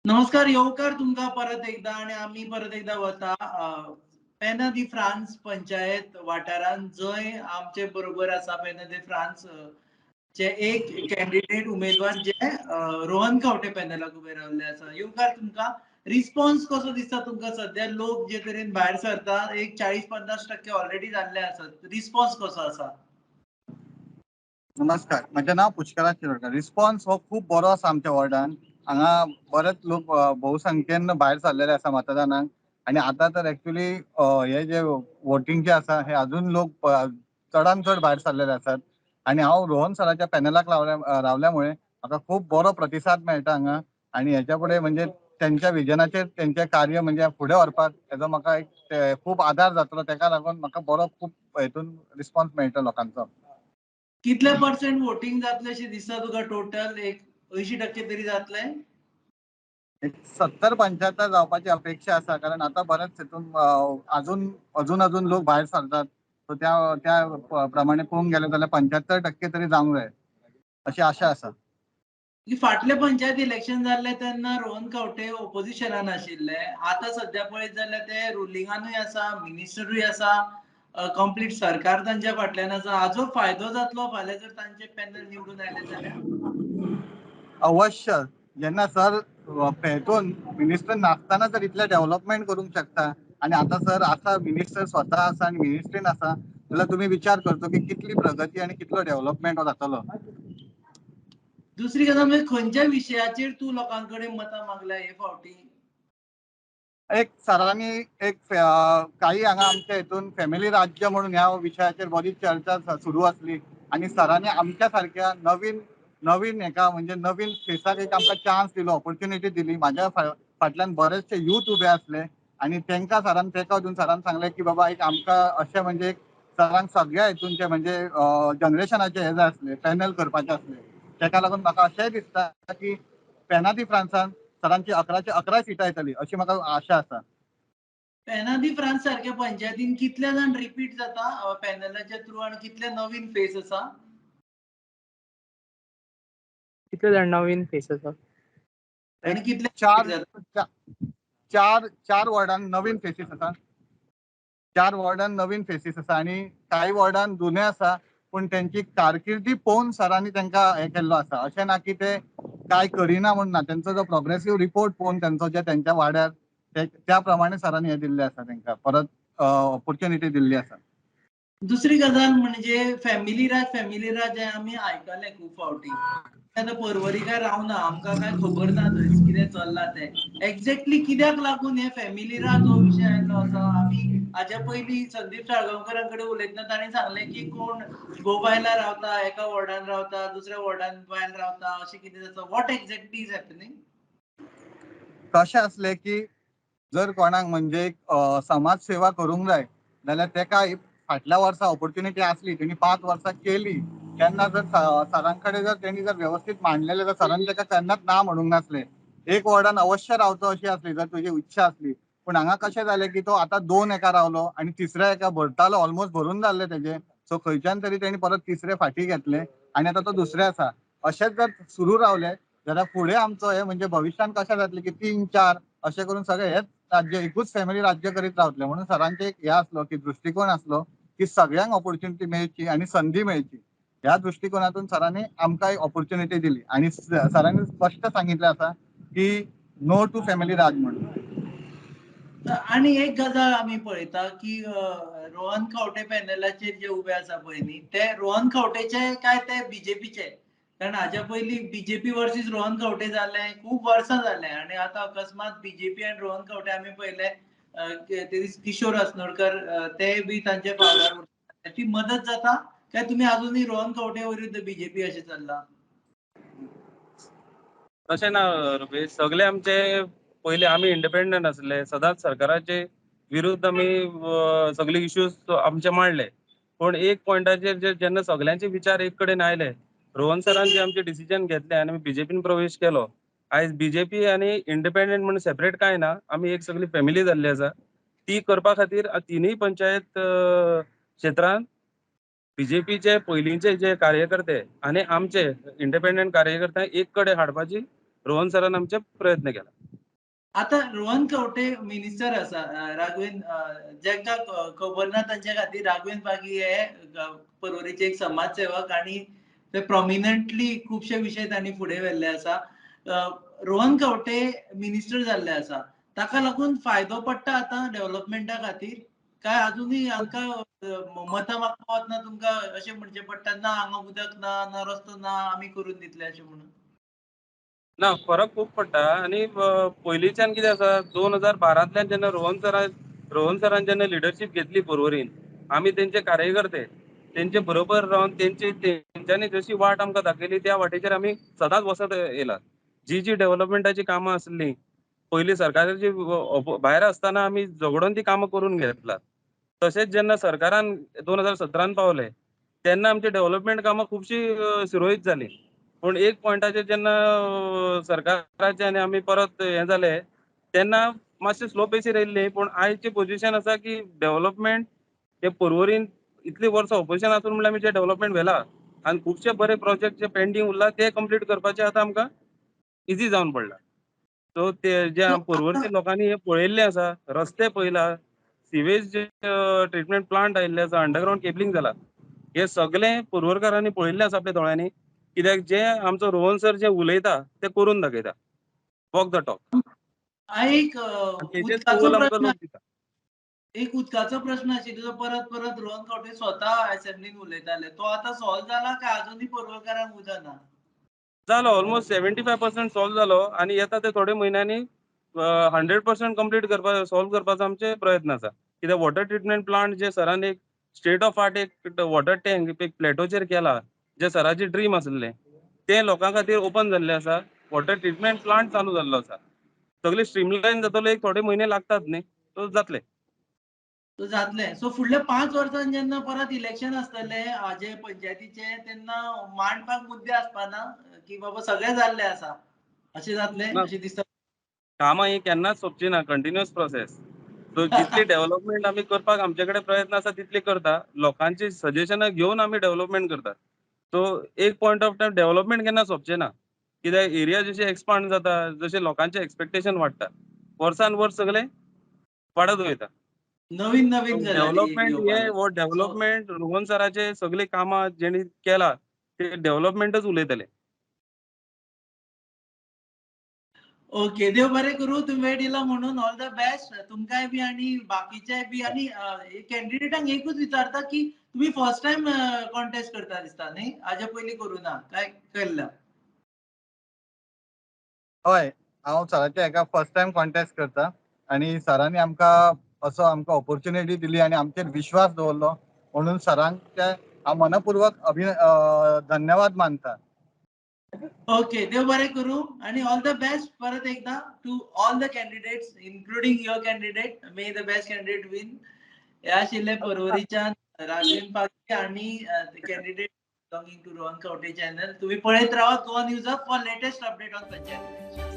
नमस्कार येवकार तुमका परत एकदा आणि आम्ही परत एकदा वता पेना दी फ्रांस पंचायत वाठारांत जय आमचे बरोबर आसा पेना दी फ्रांस चे एक कॅन्डिडेट उमेदवार जे रोहन खंवटे पॅनलाक उबे रावल्ले आसा. येवकार तुमका रिस्पॉन्स कसो दिसता तुमका सध्या लोक जे तरेन भायर सरता एक 40-50% ऑलरेडी जाल्ले आसात. रिस्पॉन्स कसो आसा? नमस्कार, म्हजें नांव पुष्कराज शिरोडकर. रिस्पॉन्स हो खूब बरो आसा आमच्या वॉर्डान. हांगा बरेच लोक बहुसंख्येन भायर सरलेले आसा मतदानाक आनी आतां तर एक्चुअली हे जे वोटींग जे आसा हे अजून लोक चडांत चड भायर सरलेले आसात आनी हांव रोहन सराच्या पॅनलाक रावल्यामुळे म्हाका खूब बरो प्रतिसाद मेळटा हांगा आनी हेच्या फुडें म्हणजे त्यांच्या विजनाचेर तेंचें कार्य म्हणजे फुडें व्हरपाक हेजो म्हाका एक खूब आदार जातलो. तेका लागून म्हाका बरो खूब हेतून रिस्पॉन्स मेळटा लोकांचो. कितले पर्सेंट वोटिंग जातले अशें दिसता तुका टोटल एक 80% तरी जातले? एक 70-75 जावपाची अपेक्षा आसा, कारण आता बरेच हितून अजून लोक भायर सरतात. सो त्या प्रमाणे पळोवंक गेले जाल्यार 75% तरी जावंक जाय अशी आशा आसा. फाटले पंचायत इलेक्शन जाल्ले तेन्ना रोहन खंवटे ऑपोजिशनान आशिल्ले. आता सध्या पळयत जाल्यार ते रुलिंगानूय आसा, मिनिस्टरूय आसा, कंप्लीट सरकार तांच्या फाटल्यान आसा. हाचो फायदो जातलो फाल्यां जर तांचे पॅनल निवडून आयले जाल्यार? अवश्य. जेन्ना सर हेतून मिनिस्टर नासतना जर इतले डेव्हलपमेंट करूंक शकता आणि आता सर आसा मिनिस्टर स्वता आसा आणि मिनिस्ट्रीन आसा जाल्यार तुम्ही विचार करचो की कितली प्रगती आणि कितलो डेव्हलपमेंट हो जातलो. दुसरी गजाल म्हणजे खंयच्या विशयाचेर तूं लोकांकडे मतां मागल्या हे फावटी? एक सरांनी काही हांगा आमच्या हितून फॅमिली राज्य म्हणून ह्या विशयाचेर बरी चर्चा सुरू असली आणि सरांनी आमच्या सारख्या नवीन एका म्हणजे नवीन फेसाक एक आमकां चान्स दिलो, ऑपॉर्च्युनिटी दिली. माझ्या फाटल्यान बरेचशे यूथ उबे असले आणि तेंका सरान तेका दिवन सरान सांगले की बाबा एक आमकां अशें म्हणजे सरांक सगळ्या हितूनचे म्हणजे जनरेशनाचे हे जाय आसले पॅनल करपाचे आसले. तेका लागून म्हाका अशेंय दिसता की पेना दी फ्रांसान सरांची 11चे 11 सिटां येतली अशी म्हाका आशा आसा. पेना दी फ्रांस सारख्या पंचायतीन कितले जाण रिपीट जाता पॅनलाच्या थ्रू आणि कितले नवीन फेस आसा? कितले जाण नवीन फेस आसा? आणि कितले चार वॉर्डान नवीन फेसीस आसा. 4 वॉर्डान नवीन फेसीस आसा आणि काही वॉर्डान जुने आसा पूण त्यांची कारकिर्दी पळोवन सरांनी तांकां हे केल्लो आसा. अशें ना की ते काय करिना म्हणून ना. त्यांचो जो प्रोग्रेसिव्ह रिपोर्ट पळोवन त्यांचो जे त्यांच्या वाड्यार त्या प्रमाणे सरांनी हे दिल्ले आसा तांकां परत ऑपॉर्च्युनिटी दिल्ली आसा. दुसरी गजाल म्हणजे फॅमिली राज हे आमी आयकले खूब फावटी. आता परवरी काय रावना आमकां काय खबर ना थंय कितें चल्लां तें. एक्झॅक्टली कित्याक लागून हे फॅमिली राज हो विशय आयल्लो आसा? आमी हाच्या पयलीं संदीप साळगांवकरां कडेन उलयतना ताणें सांगलें की कोण घोव बायलां रावता, एका वॉर्डान रावता, दुसऱ्या वॉर्डान बायल रावता अशें कितें जाता. What exactly is happening? कशें आसलें की जर कोणाक म्हणजे समाज सेवा करूंक जाय जाल्यार तेका फाटल्या वर्सा ऑपॉर्च्युनिटी आसली, तेणी 5 वर्सां केली, तेन्ना जर सरां कडेन जर तेणी जर व्यवस्थीत मांडलेलें जाल्यार सरांनी तेका केन्नाच ना म्हणूंक नासलें. एक वॉर्डान अवश्य रावचो अशी आसली जर तुजी इच्छा आसली. पूण हांगा कशें जालें की तो आतां 2 एका रावलो आनी तिसऱ्या एका भरतालो, ऑलमोस्ट भरून जाल्ले तेजे. सो खंयच्यान तरी तेणी परत तिसरे फाटी घेतले आनी आतां तो दुसरे आसा. अशेंच जर सुरू रावले जाल्यार फुडें आमचो हे म्हणजे भविश्यान कशें जातलें की 3-4 अशें करून सगळे हेच राज्य एकूच फॅमिली राज्य करीत रावतले. म्हणून सरांचे एक हे आसलो की दृश्टिकोन आसलो की सगळ्यांक ऑपॉर्च्युनिटी मेळची आणि संधी मेळची. ह्या दृष्टिकोनातून सरांनी आमकां एक ऑपॉर्च्युनिटी दिली आणि सरांनी स्पश्ट सांगितलें आसा की नो टू फॅमिली राज म्हणून. आणि एक गजाल आमी पळयता की रोहन खंवटे पॅनलाचेर जे उबे आसा पळय न्ही ते रोहन खंवटेचे काय ते बीजेपीचे? कारण हाच्या पयलीं बीजेपी वर्सीस रोहन खंवटे जालें, खूब वर्सां जालें आनी आतां अकस्मात बीजेपी आनी रोहन खंवटे आमी पळयले किशोर असनोडकर तेय बी तांचे फावरार उरतात. ताची मदत जाता काय तुमी अजुनूय रोहन खंवटे विरुद्ध बीजेपी अशें चल्ला? तशें ना रुपेश, सगळे आमचे पयलीं आमी इंडिपेंडंट आसले, सदांच सरकाराचे विरुद्ध आमी सगळे इश्यूज आमचे मांडले. पूण एक पॉयंटाचेर जेन्ना सगळ्यांचे विचार एक कडेन आयले, रोहन सरान जे आमचे डिसिजन घेतले आनी आमी बीजेपीन प्रवेश केलो. आयज बीजेपी आनी इंडिपेंडंट म्हणून सेपरेट कांय ना, आमी एक सगळी फॅमिली जाल्ली आसा. ती करपा खातीर तिनूय पंचायत क्षेत्रांत बीजेपीचे पयलींचे जे कार्यकर्ते आनी आमचे इंडिपेंडंट कार्यकर्ते एक कडेन हाडपाची रोहन सरान आमचे प्रयत्न केला. आता रोहन खंवटे मिनिस्टर आसा जांकां खबर ना तांचे खातीर राघवेंद्र पागी हे पर्वरीचे एक समाजसेवक आनी ते प्रॉमिनंटली खुबशे विशय तांणी फुडें व्हेल्ले आसा. रोहन खंवटे मिनिस्टर जाल्ले आसा, ताका लागून फायदो पडटा आतां डेव्हलपमेंटा खातीर काय अजुनूय हांकां मतां मागपाक वतना तुमकां अशें म्हणचें पडटा ना हांगा उदक ना रस्तो ना आमी करून दितले अशें म्हणून? ना, फरक खूब पडटा आनी पयलींच्यान कितें आसा 2012तल्यान जेन्ना रोहन सरान जेन्ना लिडरशीप घेतली पर्वरीन, आमी तेंचे कार्यकर्ते तेंचे बरोबर रावन तेंच्यांनी जशी वाट आमकां दाखयली त्या वाटेचेर आमी सदांच वचत येयला. जी डेव्हलपमेंटाची कामां आसलीं पयलीं सरकाराची भायर आसतना आमी झगडून ती कामां करून घेतला. तशेंच जेन्ना सरकारान 2017 पावले तेन्ना आमची डेव्हलपमेंट कामां खुबशीं सुरळीत जालीं. पूण एक पॉयंटाचेर जेन्ना सरकाराचे आनी आमी परत हें जाले तेन्ना मातशें स्लो पेसीर येयल्लीं. पूण आयची पोझिशन आसा की डेव्हलपमेंट हे पर्वरीन इतलीं वर्सां ऑपोजिशन आसून म्हणल्यार आमी जे डेव्हलपमेंट व्हेला आनी खुबशे बरे प्रोजेक्ट जे पेंडींग उरला ते कंप्लीट करपाचें आतां आमकां इझी जावन पडला. सो ते जे पर्वरीच्या लोकांनी हे पळयल्लें आसा, रस्ते पळयला, सिवेज ट्रिटमेंट प्लांट आयिल्ले आसा, अंडरग्राउंड केबलिंग जाला, हे सगळें पर्वरकारांनी पळयल्लें आसा आपल्या दोळ्यांनी. कित्याक जे आमचो रोहन सर जे उलयता ते करून दाखयता, वॉक द टॉक. एक तेजेच उदकाचो कौल आमकां प्रश्न लोक दिता. एक उदकाचो प्रश्न आशिल्लो परत रोहन खंवटे स्वता असेंब्लीन उलयताले, तो आतां सॉल्व जाला काय अजुनूय पर्वकारांक उदक ना? जालो ऑलमोस्ट 75% सॉल्व जालो आनी येता ते थोड्या म्हयन्यांनी 100% कंप्लीट सॉल्व करपाचो आमचे प्रयत्न आसा. कित्याक वॉटर ट्रिटमेंट प्लांट जे सरान एक स्टेट ऑफ आर्ट एक वॉटर टँक एक प्लॅटोचेर केला, जे सराची ड्रीम आसलें ते लोकां खातीर ओपन जाल्लें आसा. वॉटर ट्रिटमेंट प्लांट चालू जाल्लो आसा. सगळे स्ट्रीमलायन जातलो एक थोडे म्हयने लागतात न्ही, सो जातले. तो जातले. सो फुडल्या 5 वर्सांन जेन्ना परत इलेक्शन आसतले हाजे पंचायतीचे तेन्ना मांडपाक मुद्दे आसपाना की बाबा सगळें जाल्लें आसा अशें जातलें ना, अशें दिसता? कामां ही केन्नाच सोंपची ना, कंटिन्युअस प्रोसेस. सो जितली डेव्हलपमेंट आमी करपाक आमचे कडेन प्रयत्न आसा तितली करता. लोकांची सजेशनां घेवन आमी डेव्हलपमेंट करता. सो एक पॉयंट ऑफ टायम डेव्हलपमेंट केन्ना सोंपचें ना. कित्याक एरिया जशी एक्सपांड जाता, जशें लोकांचें एक्सपेक्टेशन वाडटा, वर्सान वर्स सगळें वाडत वयता. नवीन गजाली डेव्हलपमेंट येवपाक हे लागल्या. सो डेव्हलपमेंट रोहन सराचे सगळी कामां जेणी केला ते डेव्हलपमेंटच उलयतले. ओके, देव बरें करूं. तुमी वेळ दिला म्हणून ऑल द बेस्ट तुमकांय बी आनी बाकीचे बी. आनी कॅन्डिडेटांक एकूच विचारता की तुमी फर्स्ट टाइम कॉन्टेस्ट करता दिसता न्ही, हाज्या पयलीं करूं ना काय केल्ल्या? हय, हांव सराच्या हेका फर्स्ट टायम कॉन्टेस्ट करता आनी सरांनी आमकां ऑपॉर्च्युनिटी दिली आनी आमचेर विश्वास दवरलो म्हणून सरांचे हांव मनपूर्वक धन्यवाद मानता. ओके, देव बरें करूं आनी ऑल द बेस्ट परत एकदा to all the candidates including your candidate. May the best candidate win. हे आशिल्ले पर्वरीच्यान राघवेंद्र पागी आनी candidate belonging to Rohan Khaunte channel. तुम्ही पळयत राहा Goa news up for latest update on panchayat election.